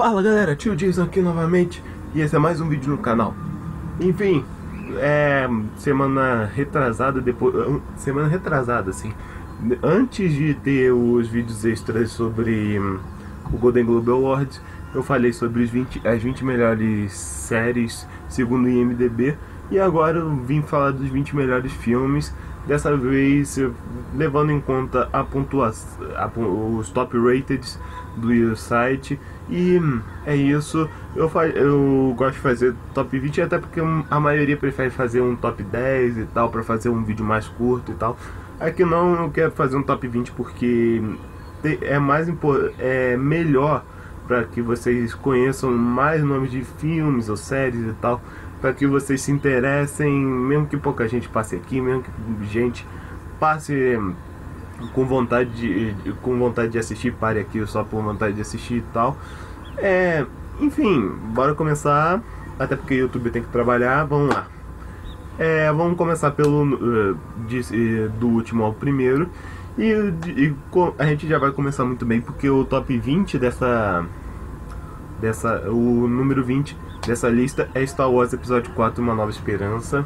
Fala galera, tio Jason aqui novamente e esse é mais um vídeo no canal. Enfim, semana retrasada, semana retrasada assim, antes de ter os vídeos extras sobre o Golden Globe Awards, eu falei sobre as 20 melhores séries segundo o IMDb, e agora eu vim falar dos 20 melhores filmes, dessa vez levando em conta a pontuação, os top rated do site. E é isso, eu gosto de fazer top 20, até porque a maioria prefere fazer um top 10 e tal, para fazer um vídeo mais curto e tal. Aqui não, eu quero fazer um top 20 porque é melhor para que vocês conheçam mais nomes de filmes ou séries e tal, para que vocês se interessem, mesmo que pouca gente passe aqui, mesmo que gente passe com vontade de assistir, pare aqui só por vontade de assistir e tal. Enfim, bora começar, até porque o YouTube tem que trabalhar, vamos lá. Vamos começar pelo do último ao primeiro, e a gente já vai começar muito bem, porque o top 20 o número 20 dessa lista é Star Wars Episódio 4, Uma Nova Esperança.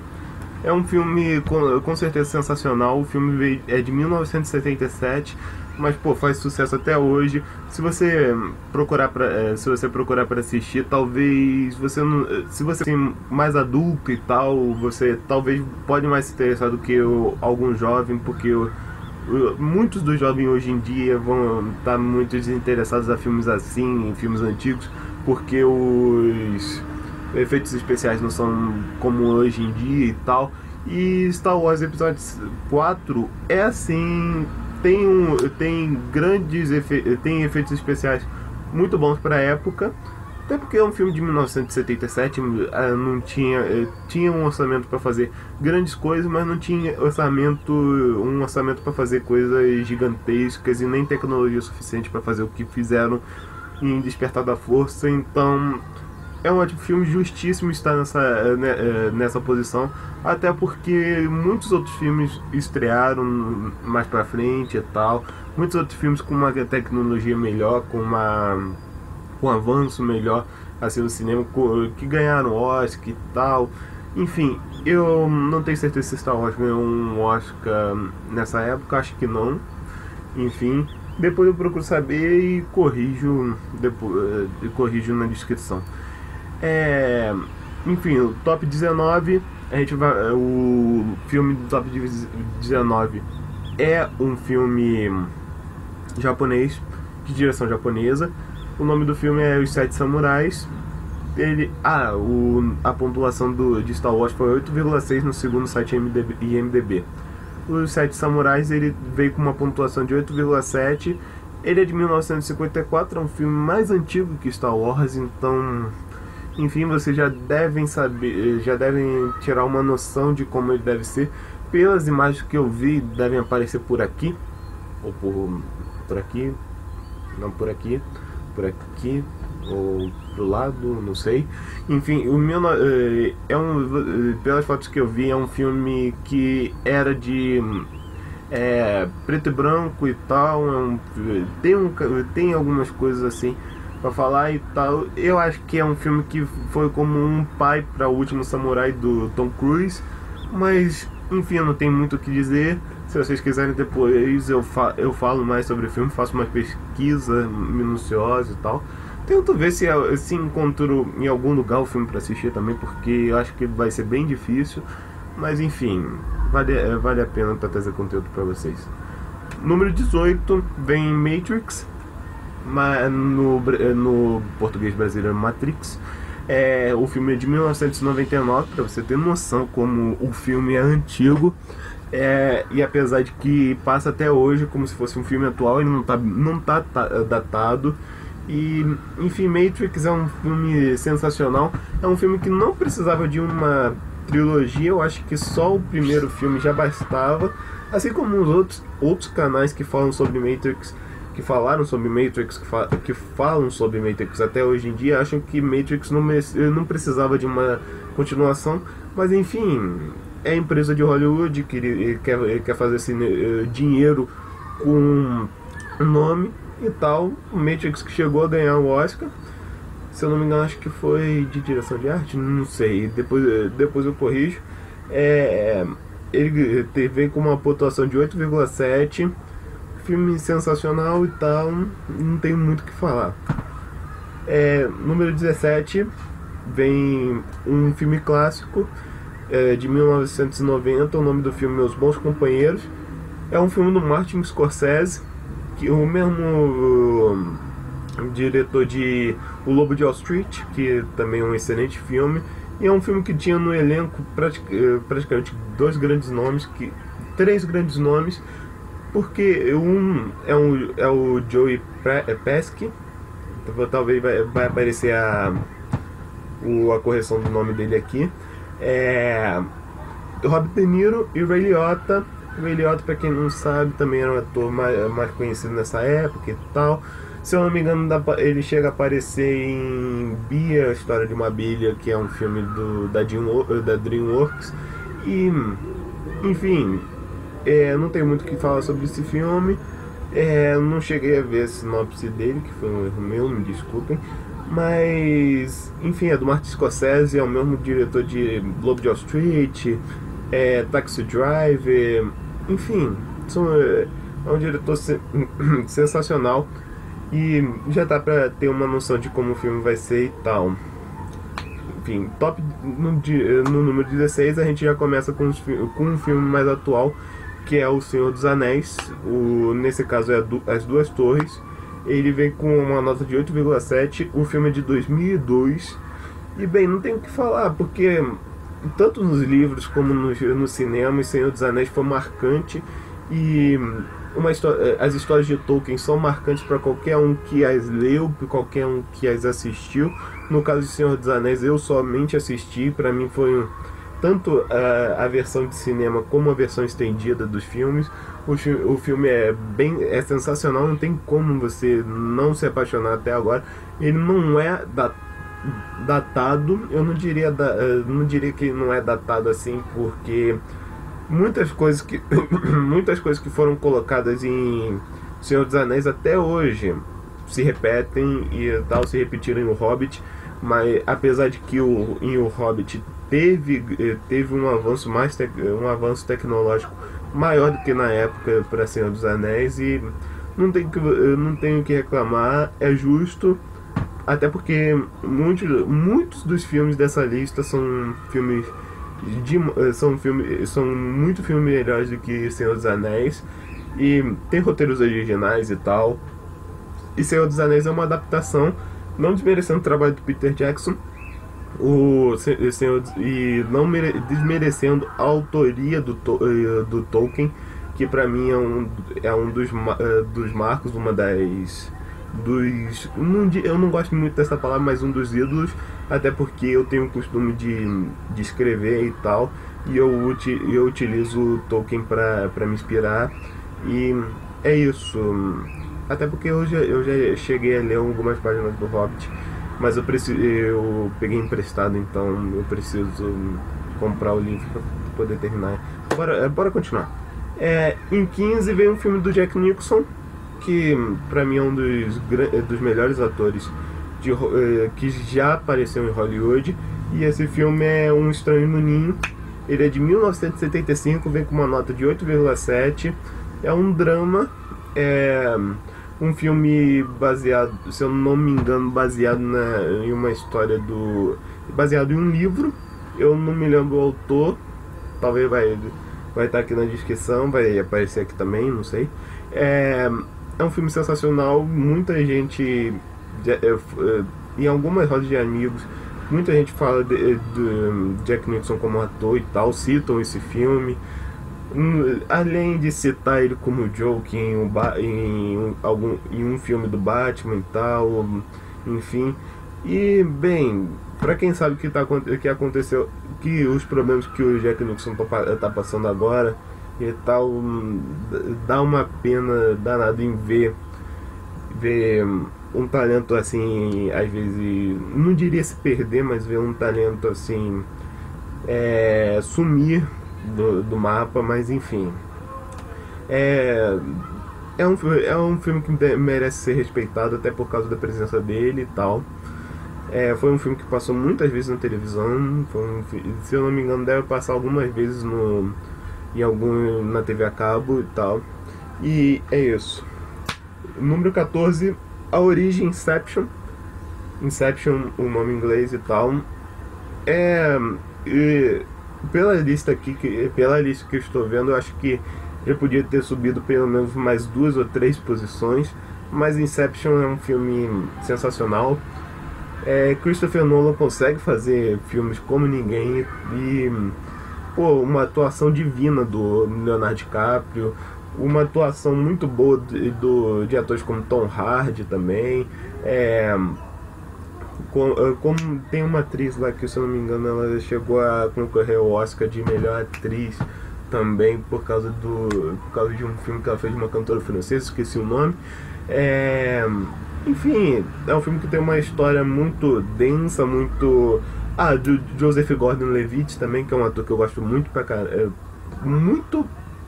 É um filme com certeza sensacional. O filme é de 1977, mas pô, faz sucesso até hoje. Se você procurar para assistir, talvez você não, se você é mais adulto e tal, você talvez pode mais se interessar do que algum jovem, porque muitos dos jovens hoje em dia vão estar muito desinteressados a filmes assim, em filmes antigos, porque os efeitos especiais não são como hoje em dia e tal. E Star Wars Episódio 4 é assim, tem efeitos especiais muito bons para a época, até porque é um filme de 1977, não tinha um orçamento para fazer grandes coisas, mas não tinha um orçamento para fazer coisas gigantescas e nem tecnologia suficiente para fazer o que fizeram em Despertar da Força. Então é um ótimo filme, justíssimo estar nessa posição, até porque muitos outros filmes estrearam mais pra frente e tal, muitos outros filmes com uma tecnologia melhor, com um avanço melhor assim no cinema, que ganharam Oscar e tal. Enfim, eu não tenho certeza se Star Wars ganhou um Oscar nessa época, acho que não. Enfim, depois eu procuro saber e corrijo na descrição. Enfim, o top 19, o filme do top 19 é um filme japonês, de direção japonesa. O nome do filme é Os Sete Samurais. A pontuação de Star Wars foi 8,6 no segundo site IMDb. Os Sete Samurais, ele veio com uma pontuação de 8,7. Ele é de 1954, é um filme mais antigo que Star Wars, então enfim, vocês já devem saber, já devem tirar uma noção de como ele deve ser pelas imagens que eu vi, devem aparecer por aqui, ou por aqui, não por aqui, ou pro lado, não sei. Enfim, pelas fotos que eu vi, é um filme que era de preto e branco e tal, tem algumas coisas assim pra falar e tal. Eu acho que é um filme que foi como um pai para O Último Samurai do Tom Cruise, mas enfim, eu não tenho muito o que dizer. Se vocês quiserem, depois eu falo mais sobre o filme, faço uma pesquisa minuciosa e tal. Tento ver se encontro em algum lugar o filme para assistir também, porque eu acho que vai ser bem difícil, mas enfim, vale a pena para trazer conteúdo para vocês. Número 18 vem Matrix, no português brasileiro Matrix. O filme é de 1999, para você ter noção como o filme é antigo, e apesar de que passa até hoje como se fosse um filme atual, ele não tá datado. E enfim, Matrix é um filme sensacional, é um filme que não precisava de uma trilogia. Eu acho que só o primeiro filme já bastava, assim como os outros canais que falam sobre Matrix, que falaram sobre Matrix, que falam sobre Matrix até hoje em dia, acham que Matrix não precisava de uma continuação. Mas enfim, é a empresa de Hollywood que quer fazer esse dinheiro com o nome e tal. O Matrix que chegou a ganhar o Oscar, Se eu não me engano, acho que foi de direção de arte, não sei, depois eu corrijo. É, ele vem com uma pontuação de 8,7. Filme sensacional e tal, não tenho muito o que falar. Número 17 vem um filme clássico de 1990. O nome do filme Meus Bons Companheiros. É um filme do Martin Scorsese, que o mesmo diretor de O Lobo de Wall Street, que também é um excelente filme. E é um filme que tinha no elenco praticamente três grandes nomes, porque é o Joey Pesci. Talvez vai aparecer a correção do nome dele aqui. Robert De Niro e Ray Liotta. Ray Liotta, pra quem não sabe, também era um ator mais conhecido nessa época e tal. Se eu não me engano, ele chega a aparecer em Bia, a História de uma Bilha, que é um filme da DreamWorks. E, enfim, não tenho muito o que falar sobre esse filme. Não cheguei a ver a sinopse dele, que foi um erro meu, me desculpem. Mas, enfim, é do Martin Scorsese, é o mesmo diretor de Lobo de Wall Street, Taxi Driver, enfim, é um diretor sensacional. E já dá pra ter uma noção de como o filme vai ser e tal. Enfim, no número 16 a gente já começa com um filme mais atual, que é O Senhor dos Anéis. Nesse caso é As Duas Torres. Ele vem com uma nota de 8,7. O filme é de 2002. E bem, não tem o que falar, porque tanto nos livros como no cinema, O Senhor dos Anéis foi marcante. E as histórias de Tolkien são marcantes para qualquer um que as leu, para qualquer um que as assistiu. No caso de Senhor dos Anéis, eu somente assisti. Para mim foi tanto a versão de cinema como a versão estendida dos filmes. O filme é sensacional, não tem como você não se apaixonar até agora. Ele não é datado, eu não diria que ele não é datado assim, porque muitas coisas que foram colocadas em Senhor dos Anéis até hoje se repetem e tal, se repetiram em O Hobbit. Mas apesar de que em O Hobbit teve um avanço tecnológico maior do que na época para Senhor dos Anéis, e não tenho que reclamar, é justo, até porque muitos dos filmes dessa lista são muito filmes melhores do que Senhor dos Anéis, e tem roteiros originais e tal. E Senhor dos Anéis é uma adaptação, não desmerecendo o trabalho do Peter Jackson, e não desmerecendo a autoria do Tolkien, que pra mim é um dos marcos, eu não gosto muito dessa palavra, mas um dos ídolos, até porque eu tenho o costume de escrever e tal, e eu utilizo o Tolkien pra me inspirar, e é isso. Até porque eu já cheguei a ler algumas páginas do Hobbit, mas eu peguei emprestado, então eu preciso comprar o livro para poder terminar. Bora continuar. Em 15 veio um filme do Jack Nicholson, que pra mim é um dos melhores atores que já apareceu em Hollywood. E esse filme é Um Estranho no Ninho. Ele é de 1975, vem com uma nota de 8,7. É um drama, um filme baseado, se eu não me engano, baseado em uma história baseado em um livro. Eu não me lembro o autor, talvez vai estar aqui na descrição, vai aparecer aqui também, não sei. É um filme sensacional, muita gente, em algumas rodas de amigos, muita gente fala de Jack Nicholson como ator e tal, citam esse filme. Além de citar ele como Joker em um filme do Batman e tal, enfim. E bem, pra quem sabe que aconteceu, que os problemas que o Jack Nicholson tá passando agora e tal, dá uma pena danada em ver um talento assim, às vezes, não diria se perder, mas ver um talento assim sumir do mapa. Mas enfim, é um filme que merece ser respeitado, até por causa da presença dele e tal. Foi um filme que passou muitas vezes na televisão. Se eu não me engano, deve passar algumas vezes na TV a cabo e tal. E é isso. Número 14, A Origem, Inception. Inception, o nome em inglês e tal. Pela lista que eu estou vendo, eu acho que ele podia ter subido pelo menos mais 2 ou 3 posições. Mas Inception é um filme sensacional. Christopher Nolan consegue fazer filmes como ninguém. E uma atuação divina do Leonardo DiCaprio, uma atuação muito boa de atores como Tom Hardy também. Como tem uma atriz lá que, se eu não me engano, ela chegou a concorrer ao Oscar de melhor atriz também por causa de um filme que ela fez de uma cantora francesa, esqueci o nome. Enfim, é um filme que tem uma história muito densa, muito... do Joseph Gordon-Levitt também, que é um ator que eu gosto muito muito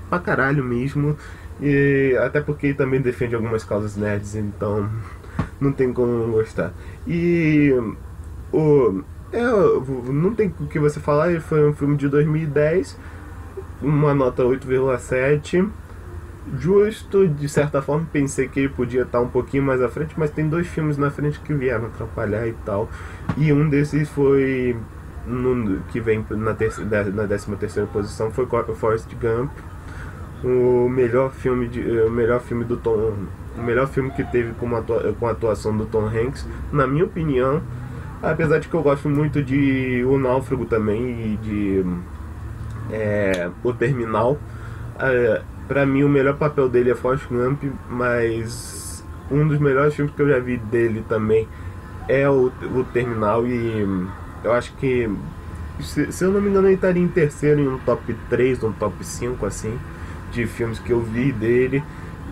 pra caralho mesmo. E até porque ele também defende algumas causas nerds, então não tem como não gostar. E não tem o que você falar, ele foi um filme de 2010, uma nota 8,7. Justo, de certa forma. Pensei que ele podia estar um pouquinho mais à frente, mas tem 2 filmes na frente que vieram atrapalhar e tal. E um desses foi que vem na 13ª posição, foi Forrest Gump, o melhor filme do Tom, o melhor filme que teve com a atuação do Tom Hanks, na minha opinião. Apesar de que eu gosto muito de O Náufrago também e de O Terminal. Pra mim, o melhor papel dele é Forrest Gump, mas um dos melhores filmes que eu já vi dele também é o Terminal. E eu acho que, se eu não me engano, ele estaria em terceiro, em um top 3, um top 5, assim, de filmes que eu vi dele.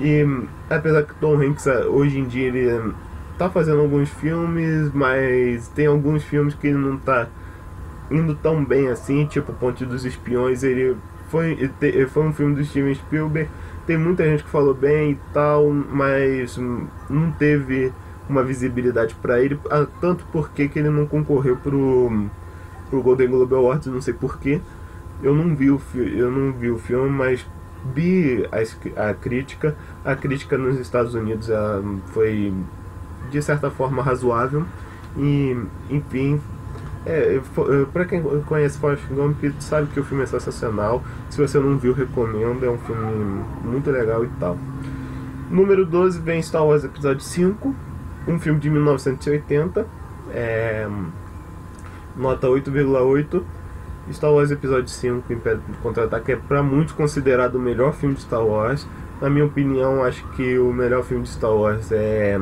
E apesar que Tom Hanks, hoje em dia, ele tá fazendo alguns filmes, mas tem alguns filmes que ele não tá indo tão bem assim, tipo Ponte dos Espiões. Ele foi um filme do Steven Spielberg, tem muita gente que falou bem e tal, mas não teve uma visibilidade pra ele, tanto porque que ele não concorreu pro Golden Globe Awards, não sei porquê. Eu não vi o filme, mas vi a crítica. A crítica nos Estados Unidos foi, de certa forma, razoável. E, enfim, pra quem conhece Forrest Gump, sabe que o filme é sensacional. Se você não viu, recomendo. É um filme muito legal e tal. Número 12 vem Star Wars Episódio 5, um filme de 1980, nota 8,8. Star Wars Episódio 5, Império Contra-Ataque, é pra muitos considerado o melhor filme de Star Wars. Na minha opinião, acho que o melhor filme de Star Wars é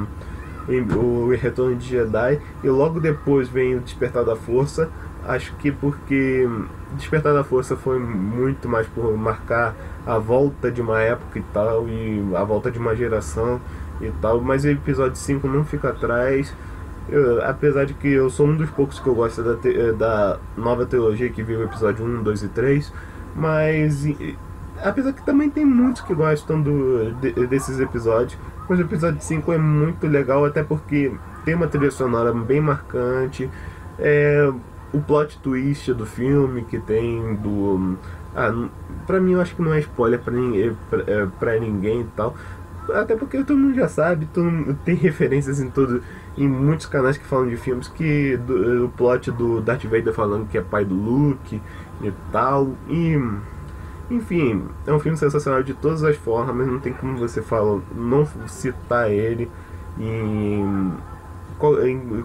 o Retorno de Jedi, e logo depois vem o Despertar da Força. Acho que porque Despertar da Força foi muito mais por marcar a volta de uma época e tal, e a volta de uma geração e tal, mas o Episódio 5 não fica atrás. Apesar de que eu sou um dos poucos que eu gosto da nova trilogia, que viu o episódio 1, 2 e 3, mas apesar que também tem muitos que gostam desses episódios, mas o episódio 5 é muito legal, até porque tem uma trilha sonora bem marcante, o plot twist do filme que tem pra mim, eu acho que não é spoiler pra ninguém e tal, até porque todo mundo já sabe, tem referências em muitos canais que falam de filmes, que o plot do Darth Vader falando que é pai do Luke e tal. E, enfim, é um filme sensacional de todas as formas, mas não tem como você não citar ele. E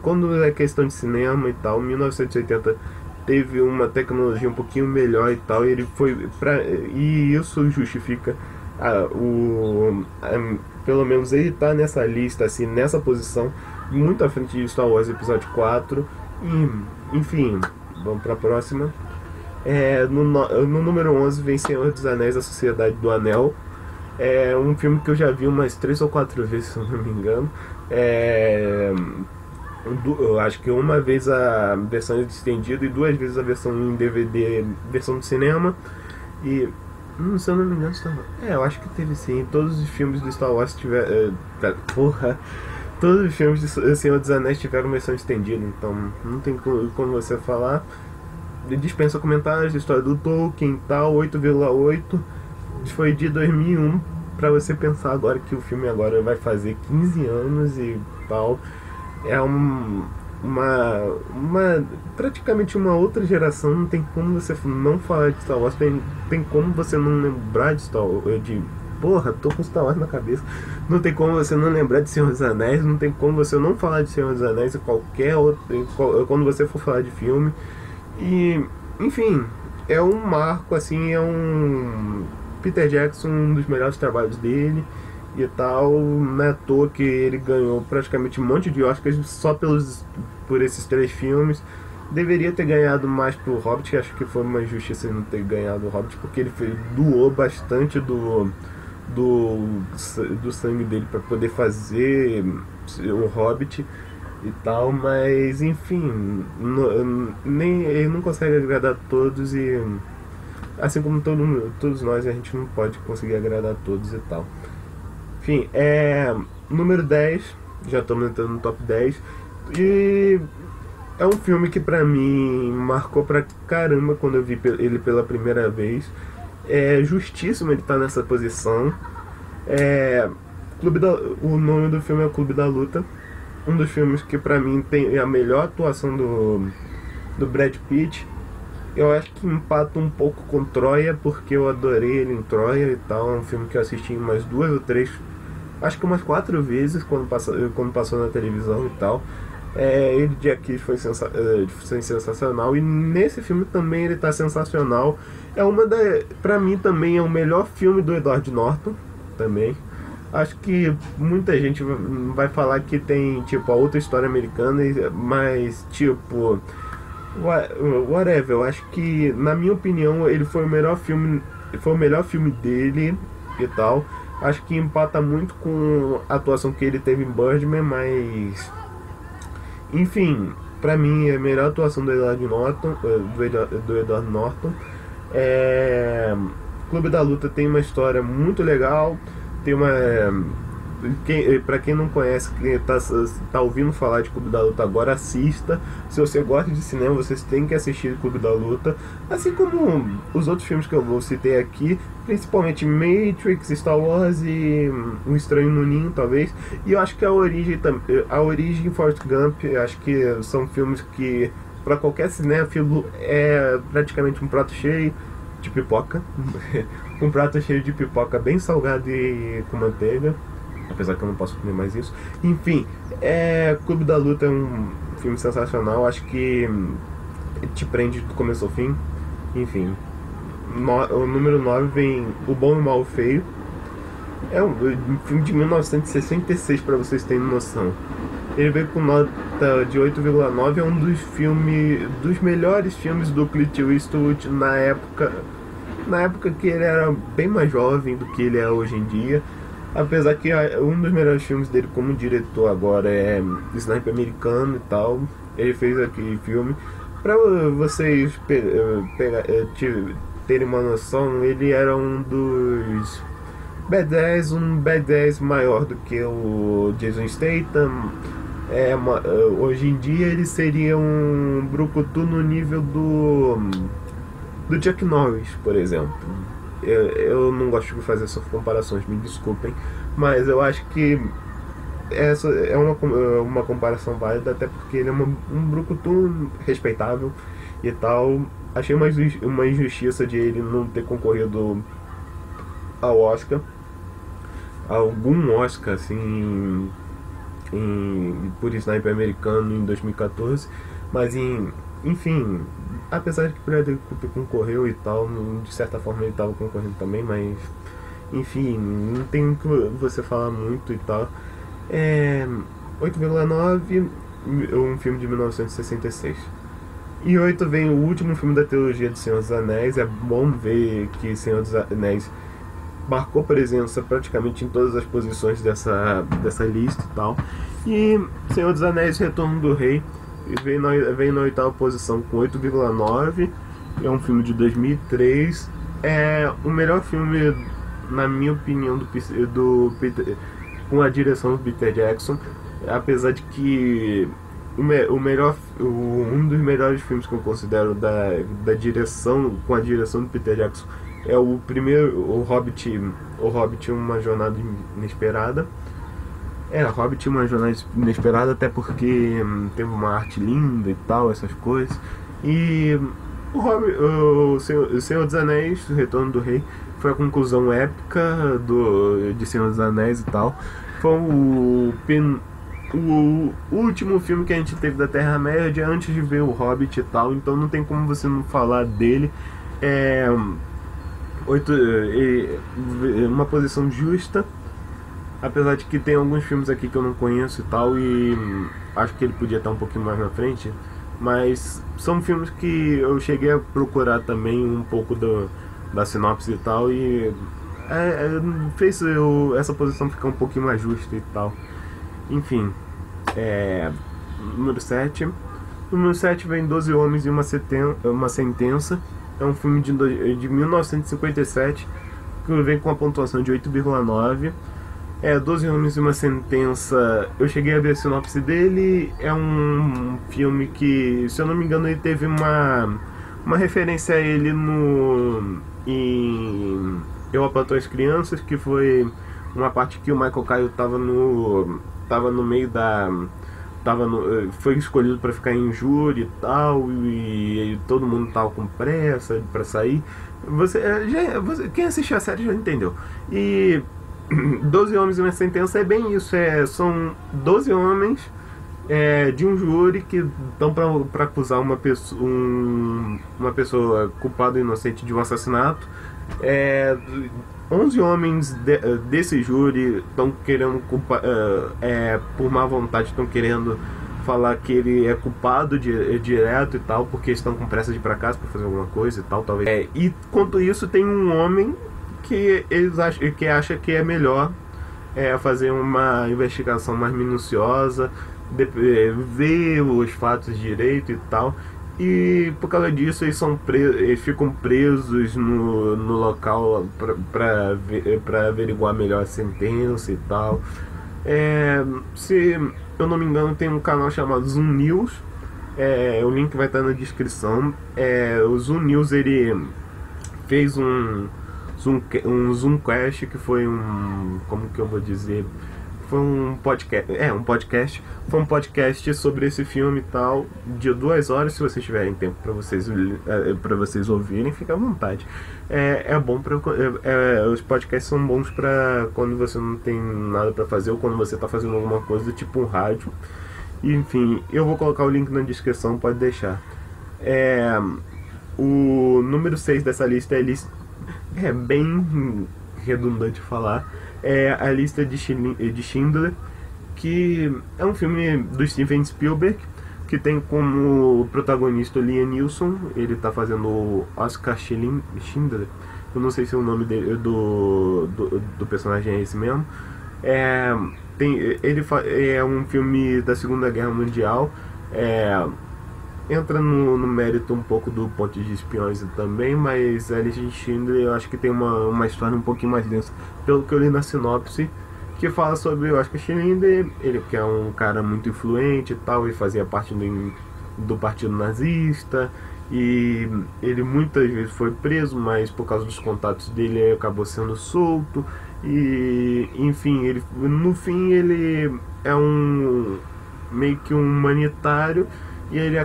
quando é questão de cinema e tal, 1980 teve uma tecnologia um pouquinho melhor e tal, e e isso justifica pelo menos ele tá nessa lista, assim, nessa posição, muito à frente de Star Wars Episódio 4. E, enfim, vamos pra próxima. No número 11 vem Senhor dos Anéis, A Sociedade do Anel. É um filme que eu já vi umas 3 ou 4 vezes, se eu não me engano. Eu acho que uma vez a versão estendida e 2 vezes a versão em DVD, versão de cinema. E se eu não me engano, eu acho que teve sim. Todos os filmes do Star Wars Todos os filmes de Senhor dos Anéis tiveram versão estendida, então não tem como você falar. Dispensa comentários, história do Tolkien e tal, 8,8. Foi de 2001, pra você pensar agora que o filme agora vai fazer 15 anos e tal. É praticamente uma outra geração. Não tem como você não falar de Star Wars, tem como você não lembrar de Star Wars, porra, tô com Star Wars na cabeça. Não tem como você não lembrar de Senhor dos Anéis, não tem como você não falar de Senhor dos Anéis em qualquer outro, quando você for falar de filme. E, enfim, é um marco, assim, é um Peter Jackson, um dos melhores trabalhos dele e tal. Não é à toa que ele ganhou praticamente um monte de Oscars só por esses 3 filmes. Deveria ter ganhado mais pro Hobbit, acho que foi uma injustiça ele não ter ganhado o Hobbit, porque ele doou bastante do sangue dele para poder fazer o Hobbit e tal, mas enfim, ele não consegue agradar todos, e assim como todos nós, a gente não pode conseguir agradar todos e tal. Enfim, número 10, já estamos entrando no top 10, e é um filme que pra mim marcou pra caramba quando eu vi ele pela primeira vez. É justíssimo ele estar nessa posição. O nome do filme é Clube da Luta. Um dos filmes que pra mim tem a melhor atuação do Brad Pitt. Eu acho que empata um pouco com Troia, porque eu adorei ele em Troia e tal. É um filme que eu assisti umas 2 ou 3, acho que umas 4 vezes quando passou na televisão e tal. Ele de aqui foi sensacional, e nesse filme também ele tá sensacional. Pra mim também é o melhor filme do Edward Norton também. Acho que muita gente vai falar que tem tipo a outra história americana, mas tipo whatever. Eu acho que, na minha opinião, ele foi o melhor filme dele e tal. Acho que empata muito com a atuação que ele teve em Birdman, mas enfim, pra mim é a melhor atuação do Edward Norton. Clube da Luta tem uma história muito legal. Tem pra quem não conhece, quem tá ouvindo falar de Clube da Luta agora, assista. Se você gosta de cinema, vocês têm que assistir Clube da Luta, assim como os outros filmes que eu vou citar aqui, principalmente Matrix, Star Wars e Um Estranho no Ninho, talvez. E eu acho que a origem e Forrest Gump, eu acho que são filmes que pra qualquer cinéfilo é praticamente um prato cheio de pipoca. Um prato cheio de pipoca bem salgado e com manteiga, apesar que eu não posso comer mais isso. Enfim, Clube da Luta é um filme sensacional. Acho que te prende do começo ao fim. Enfim, o número 9 vem O Bom, o Mal e o Feio. É um filme de 1966, para vocês terem noção. Ele veio com nota de 8,9. É um dos melhores filmes do Clint Eastwood na época que ele era bem mais jovem do que ele é hoje em dia. Apesar que um dos melhores filmes dele como diretor agora é Sniper Americano e tal. Ele fez aquele filme. Pra vocês terem uma noção, ele era um dos B10, um B10 maior do que o Jason Statham. Hoje em dia ele seria um brucutu no nível do Chuck Norris, por exemplo. Eu não gosto de fazer essas comparações, me desculpem, mas eu acho que essa é uma comparação válida, até porque ele é um brucutu respeitável e tal. Achei uma injustiça de ele não ter concorrido ao Oscar, algum Oscar assim, por Sniper Americano em 2014, mas enfim, apesar de que Bradley Cooper concorreu e tal, de certa forma ele estava concorrendo também, mas enfim, não tem o que você falar muito e tal. 8,9, um filme de 1966. E 8 vem o último filme da trilogia de Senhor dos Anéis. É bom ver que Senhor dos Anéis marcou presença praticamente em todas as posições dessa lista e tal. E Senhor dos Anéis, Retorno do Rei, vem na oitava posição com 8,9. É um filme de 2003. É o melhor filme, na minha opinião, do Peter, com a direção do Peter Jackson. apesar de que um dos melhores filmes que eu considero da direção, com a direção do Peter Jackson, é o primeiro, o Hobbit Uma Jornada Inesperada. Hobbit Uma Jornada Inesperada, até porque teve uma arte linda e tal, essas coisas. E o Senhor dos Anéis, O Retorno do Rei, foi a conclusão épica de Senhor dos Anéis e tal. Foi o último filme que a gente teve da Terra-média antes de ver o Hobbit e tal, então não tem como você não falar dele. Uma posição justa, apesar de que tem alguns filmes aqui que eu não conheço e tal, e acho que ele podia estar um pouquinho mais na frente, mas são filmes que eu cheguei a procurar também um pouco da sinopse e tal, e fez essa posição ficar um pouquinho mais justa e tal. Enfim, número 7. Número 7 vem 12 Homens e uma Sentença. É um filme de 1957 que vem com a pontuação de 8,9. 12 Homens e uma Sentença. Eu cheguei a ver a sinopse dele. É um filme que, se eu não me engano, ele teve uma referência a ele em Eu, a Patroa e as Crianças, que foi uma parte que o Michael Caine tava no meio foi escolhido para ficar em júri e tal, e todo mundo tava com pressa para sair. Quem assistiu a série já entendeu. E 12 Homens e uma Sentença é bem isso. São 12 homens de um júri que estão para acusar uma pessoa culpada ou inocente de um assassinato. 11 homens desse júri estão querendo por má vontade, estão querendo falar que ele é culpado direto e tal, porque estão com pressa de ir pra casa para fazer alguma coisa e tal, talvez. E quanto isso, tem um homem que acha que é melhor fazer uma investigação mais minuciosa, ver os fatos direito e tal. E por causa disso eles ficam presos no local para averiguar melhor a sentença e tal. Se eu não me engano, tem um canal chamado Zoom News. O link vai estar na descrição. O Zoom News, ele fez um Zoomcast, que foi como que eu vou dizer? Foi um podcast. Foi um podcast sobre esse filme e tal, de 2 horas. Se vocês tiverem tempo para vocês ouvirem, fica à vontade. Os podcasts são bons para quando você não tem nada para fazer, ou quando você tá fazendo alguma coisa, tipo um rádio. Enfim, eu vou colocar o link na descrição, pode deixar. O número 6 dessa lista é bem redundante falar. A Lista de Schindler, que é um filme do Steven Spielberg, que tem como protagonista o Liam Neeson. Ele tá fazendo o Oscar Schindler. Eu não sei se o nome dele, do personagem é esse mesmo. É um filme da Segunda Guerra Mundial. Entra no mérito um pouco do Ponte de Espiões também, mas a Lista de Schindler eu acho que tem uma história um pouquinho mais densa, pelo que eu li na sinopse, que fala sobre o Oscar Schindler, ele que é um cara muito influente e tal, e fazia parte do partido nazista, e ele muitas vezes foi preso, mas por causa dos contatos dele ele acabou sendo solto, e enfim, no fim ele é meio que um humanitário. E ele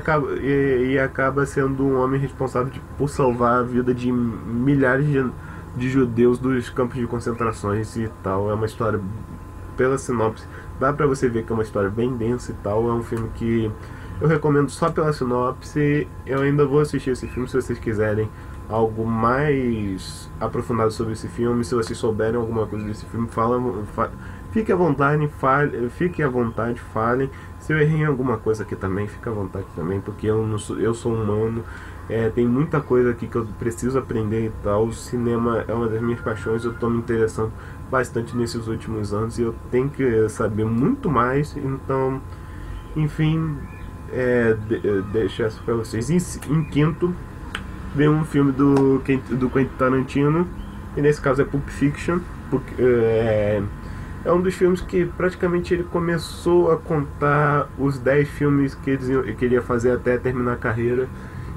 acaba sendo um homem responsável por salvar a vida de milhares de judeus dos campos de concentrações e tal. É uma história, pela sinopse, dá pra você ver que é uma história bem densa e tal. É um filme que eu recomendo só pela sinopse. Eu ainda vou assistir esse filme se vocês quiserem algo mais aprofundado sobre esse filme. Se vocês souberem alguma coisa desse filme, fique à vontade, falem. Se eu errei em alguma coisa aqui também, fique à vontade também, porque eu sou humano. Tem muita coisa aqui que eu preciso aprender e tal. O cinema é uma das minhas paixões, eu estou me interessando bastante nesses últimos anos e eu tenho que saber muito mais. Então, enfim, deixo essa para vocês. Em quinto, vem um filme do Quentin Tarantino, e nesse caso é Pulp Fiction. É É um dos filmes que praticamente ele começou a contar os 10 filmes que ele queria fazer até terminar a carreira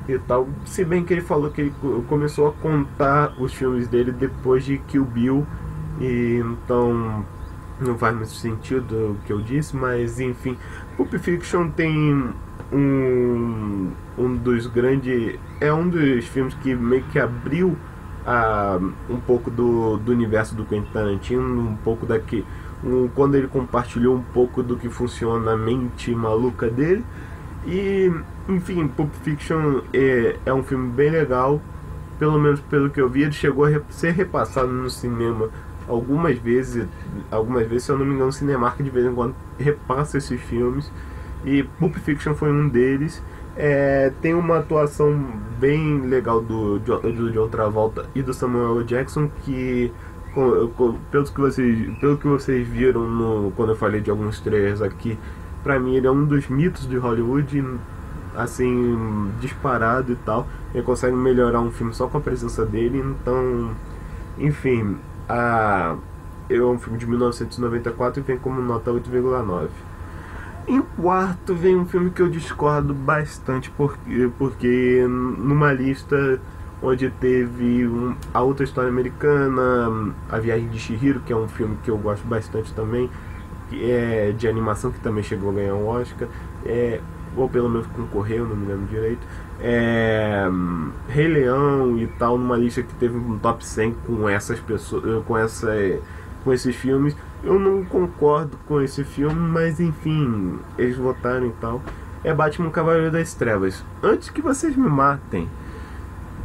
e tal. Se bem que ele falou que ele começou a contar os filmes dele depois de Kill Bill, e então não faz muito sentido o que eu disse, mas enfim. Pulp Fiction tem um dos grandes... É um dos filmes que meio que abriu um pouco do universo do Quentin Tarantino, um pouco daqui... quando ele compartilhou um pouco do que funciona a mente maluca dele. E, enfim, Pulp Fiction é um filme bem legal. Pelo menos pelo que eu vi, ele chegou a ser repassado no cinema algumas vezes, se eu não me engano, o Cinemark de vez em quando repassa esses filmes, e Pulp Fiction foi um deles. Tem uma atuação bem legal do John Travolta e do Samuel Jackson, que pelo que vocês viram quando eu falei de alguns trailers aqui, pra mim ele é um dos mitos de Hollywood, assim, disparado e tal. Ele consegue melhorar um filme só com a presença dele. Então, enfim, é um filme de 1994 e vem como nota 8,9. Em quarto vem um filme que eu discordo bastante, porque numa lista onde teve A Outra História Americana, A Viagem de Chihiro, que é um filme que eu gosto bastante também, que é de animação, que também chegou a ganhar um Oscar, ou pelo menos concorreu, não me lembro direito, Rei Leão e tal, numa lista que teve um top 100 com essas pessoas, com esses filmes. Eu não concordo com esse filme, mas enfim, eles votaram e tal. É Batman Cavaleiro das Trevas. Antes que vocês me matem,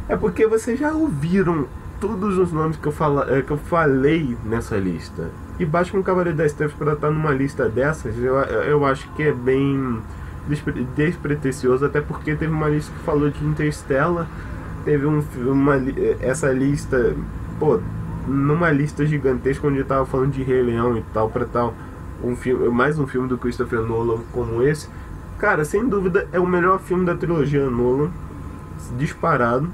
é porque vocês já ouviram todos os nomes que eu falei nessa lista. E Batman Cavaleiro das Trevas, para estar numa lista dessas, eu acho que é bem despretensioso, até porque teve uma lista que falou de Interstellar, teve essa lista, pô, numa lista gigantesca onde tava falando de Rei Leão e tal, pra tal mais um filme do Christopher Nolan como esse. Cara, sem dúvida é o melhor filme da trilogia Nolan, disparado.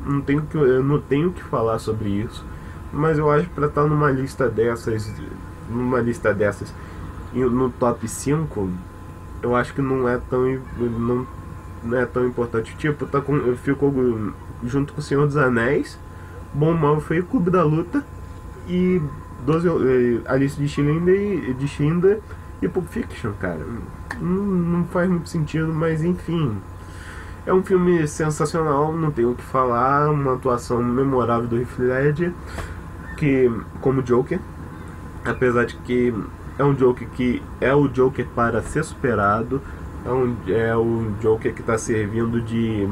Eu não tenho o que falar sobre isso, mas eu acho que pra estar numa lista dessas e no top 5, eu acho que não é tão importante. Tipo, ficou junto com O Senhor dos Anéis, Bom, Mal, Feio, Clube da Luta e a lista de Schindler e Pulp Fiction, cara. Não faz muito sentido, mas enfim. É um filme sensacional, não tenho o que falar. Uma atuação memorável do Heath Ledger, como Joker. Apesar de que é um Joker que é o Joker para ser superado. É o Joker que está servindo de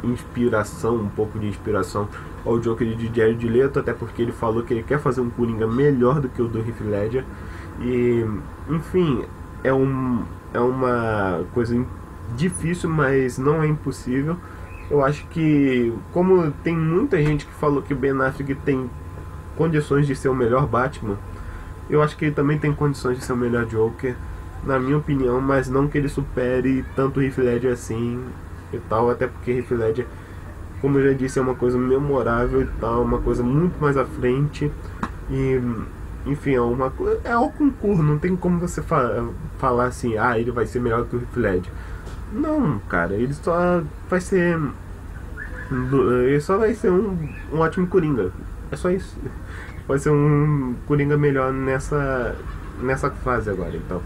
inspiração, um pouco de inspiração ao Joker de Jared Leto, até porque ele falou que ele quer fazer um Coringa melhor do que o do Heath Ledger. E, enfim, é uma coisa difícil, mas não é impossível. Eu acho que, como tem muita gente que falou que o Ben Affleck tem condições de ser o melhor Batman, eu acho que ele também tem condições de ser o melhor Joker, na minha opinião, mas não que ele supere tanto o Heath Ledger assim e tal, até porque Heath Ledger, como eu já disse, é uma coisa memorável e tal, uma coisa muito mais à frente. E, enfim, é ao concurso, não tem como você falar assim, ele vai ser melhor que o Heath Ledger. Não, cara, ele só vai ser um ótimo Coringa, é só isso. Vai ser um Coringa melhor nessa fase agora, então.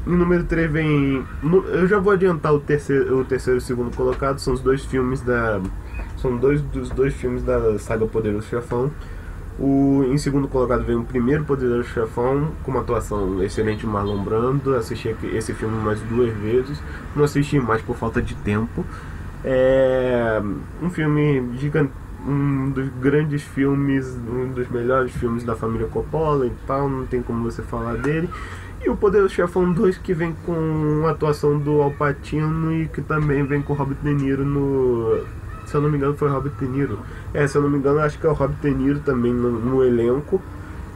Em número 3 vem... Eu já vou adiantar o terceiro e o segundo colocado. São dois dos dois filmes da saga Poderoso Chefão. Em segundo colocado vem o primeiro Poderoso Chefão, com uma atuação excelente de Marlon Brando. Assisti esse filme mais 2 vezes. Não assisti mais por falta de tempo. Um filme gigante, um dos grandes filmes, um dos melhores filmes da família Coppola e tal, não tem como você falar dele. E o Poderoso Chefão 2, que vem com a atuação do Al Pacino e que também vem com o Robert De Niro se eu não me engano foi Robert De Niro. Se eu não me engano, acho que é o Robert De Niro também no elenco.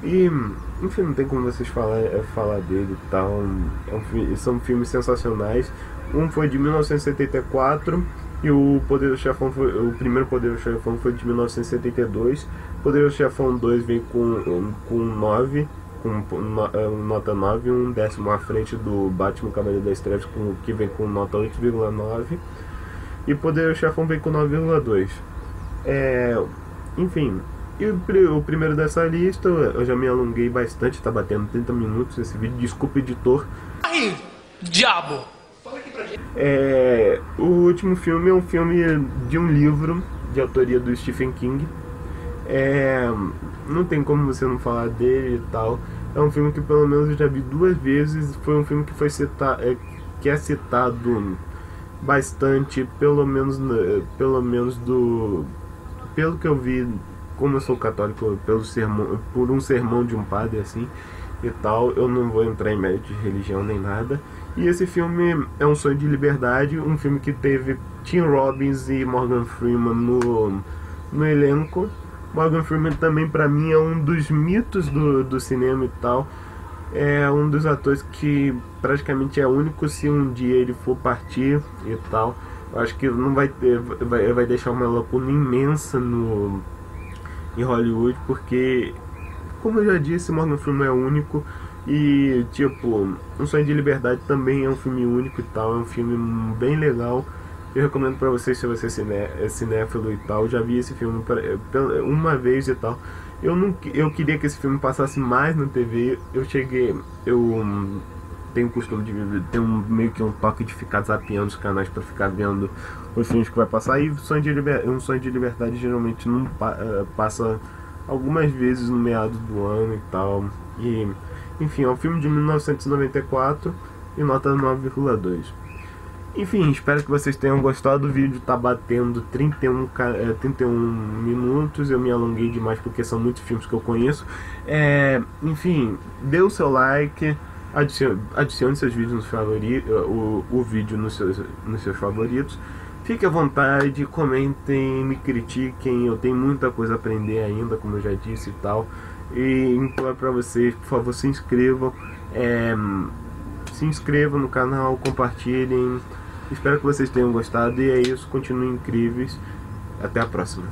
E, enfim, não tem como vocês falar dele e tal. São filmes sensacionais. Um foi de 1974 e o primeiro Poderoso Chefão foi de 1972. O Poderoso Chefão 2 vem com 9. nota 9 e um décimo à frente do Batman Cavaleiro das Trevas, que vem com nota 8,9, e Poderoso Chefão vem com 9,2. Enfim, e o primeiro dessa lista, eu já me alonguei bastante, tá batendo 30 minutos esse vídeo, desculpa, editor. Ai, diabo! O último filme é um filme de um livro de autoria do Stephen King. Não tem como você não falar dele e tal. É um filme que pelo menos eu já vi 2 vezes. Foi um filme que foi que é citado bastante, pelo menos pelo que eu vi, como eu sou católico, por um sermão de um padre assim e tal. Eu não vou entrar em mérito de religião nem nada. E esse filme é Um Sonho de Liberdade, um filme que teve Tim Robbins e Morgan Freeman no elenco. Morgan Freeman também, pra mim, é um dos mitos do cinema e tal. É um dos atores que praticamente é único se um dia ele for partir e tal. Eu acho que não vai deixar uma lacuna imensa em Hollywood, porque, como eu já disse, Morgan Freeman é único. E tipo, Um Sonho de Liberdade também é um filme único e tal. É um filme bem legal. Eu recomendo pra vocês, se você é cinéfilo e tal. Eu já vi esse filme uma vez e tal. Eu queria que esse filme passasse mais na TV. Eu tenho o costume de ter meio que um toque de ficar zapeando os canais pra ficar vendo os filmes que vai passar. E Um Sonho de Liberdade geralmente não passa algumas vezes no meado do ano e tal. E enfim, é um filme de 1994 e nota 9,2. Enfim, espero que vocês tenham gostado. O vídeo tá batendo 31 minutos. Eu me alonguei demais porque são muitos filmes que eu conheço. Enfim, dê o seu like, adicione seus vídeos nos favoritos, o vídeo nos seus favoritos. Fique à vontade, comentem, me critiquem. Eu tenho muita coisa a aprender ainda, como eu já disse e tal. E imploro pra vocês, por favor, se inscrevam. Se inscrevam no canal, compartilhem. Espero que vocês tenham gostado. E é isso, continuem incríveis. Até a próxima.